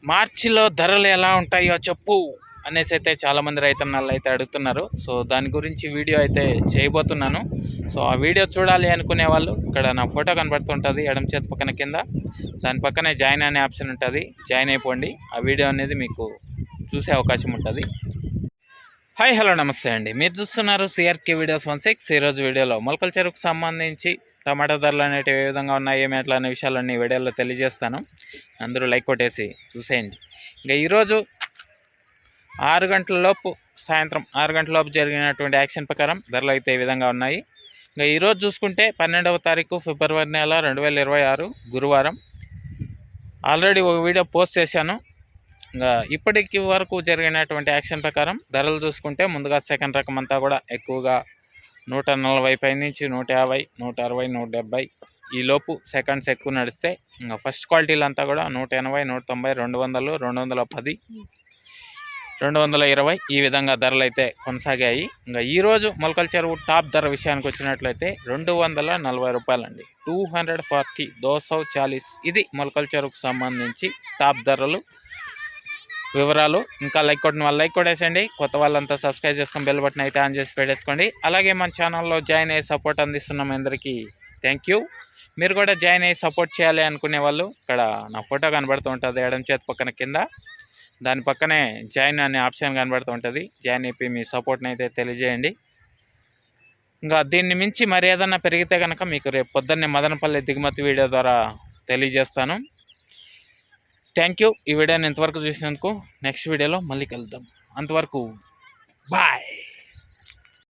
మార్చిలో ధరలు ఎలా ఉంటాయో చెప్పు అనేసి అయితే చాలామంది రైతన్నలు అయితే అడుగుతున్నారు. సో దాని గురించి వీడియో అయితే చేయబోతున్నాను. సో ఆ వీడియో చూడాలి అనుకునే వాళ్ళు ఇక్కడ నా ఫోటో కనబడుతుంటుంది ఎడమ చేతి పక్కన కింద, దాని పక్కనే జాయిన్ అనే ఆప్షన్ ఉంటుంది. జాయిన్ అయిపోండి. ఆ వీడియో అనేది మీకు చూసే అవకాశం ఉంటుంది. హాయ్ హలో నమస్తే అండి, మీరు చూస్తున్నారు సిఆర్కే వీడియోస్ 16. ఈరోజు వీడియోలో మొలకల చెరుకు సంబంధించి టమాటా ధరలు అనేవి ఏ విధంగా ఉన్నాయి, ఏమి ఎట్లా అనే విషయాలన్నీ వీడియోలో తెలియజేస్తాను. అందరూ లైక్ కొట్టేసి చూసేయండి. ఇంకా ఈరోజు 6 గంటల లోపు, సాయంత్రం 6 గంటల లోపు జరిగినటువంటి యాక్షన్ ప్రకారం ధరలు అయితే ఈ విధంగా ఉన్నాయి. ఇంకా ఈరోజు చూసుకుంటే 12వ తారీఖు ఫిబ్రవరి నెల 2026 గురువారం. ఆల్రెడీ ఒక వీడియో పోస్ట్ చేశాను. ఇంకా ఇప్పటికి వరకు జరిగినటువంటి యాక్షన్ ప్రకారం ధరలు చూసుకుంటే ముందుగా సెకండ్ రకం అంతా కూడా ఎక్కువగా 140 పై నుంచి 150, 160, 170 ఈ లోపు సెకండ్స్ ఎక్కువ నడిస్తే, ఇంకా ఫస్ట్ క్వాలిటీలు అంతా కూడా 180, 190, 200, 210, 220 ఈ విధంగా ధరలు అయితే కొనసాగాయి. ఇంకా ఈరోజు మొలకల చెరువు టాప్ ధర విషయానికి వచ్చినట్లయితే 240 రూపాయలండి. 240, 240. ఇది మొలకల చెరువుకు సంబంధించి టాప్ ధరలు వివరాలు. ఇంకా లైక్ కొట్టిన వాళ్ళు లైక్ కొట్టేసండి. కొత్త వాళ్ళంతా సబ్స్క్రైబ్ చేసుకొని బెల్ బటన్ అయితే ఆన్ చేసి పెట్టేసుకోండి. అలాగే మన ఛానల్లో జాయిన్ అయ్యి సపోర్ట్ అందిస్తున్నాం అందరికీ థ్యాంక్ యూ. మీరు కూడా జాయిన్ అయ్యి సపోర్ట్ చేయాలి అనుకునే వాళ్ళు ఇక్కడ నా ఫోటో కనబడుతూ ఉంటుంది ఎడమ చేతి పక్కన కింద, దాని పక్కనే జాయిన్ అనే ఆప్షన్ కనబడుతూ ఉంటుంది. జాయిన్ అయిపోయి మీ సపోర్ట్ని అయితే తెలియజేయండి. ఇంకా దీన్ని మించి మరి ఏదన్నా పెరిగితే కనుక మీకు రేపు పొద్దున్నే మదనపల్లి దిగుమతి వీడియో ద్వారా తెలియజేస్తాను. Thank you. ఈ వీడియోని ఇంతవరకు చూసినందుకు. నెక్స్ట్ వీడియోలో మళ్ళీ కలుద్దాం. అంతవరకు బాయ్.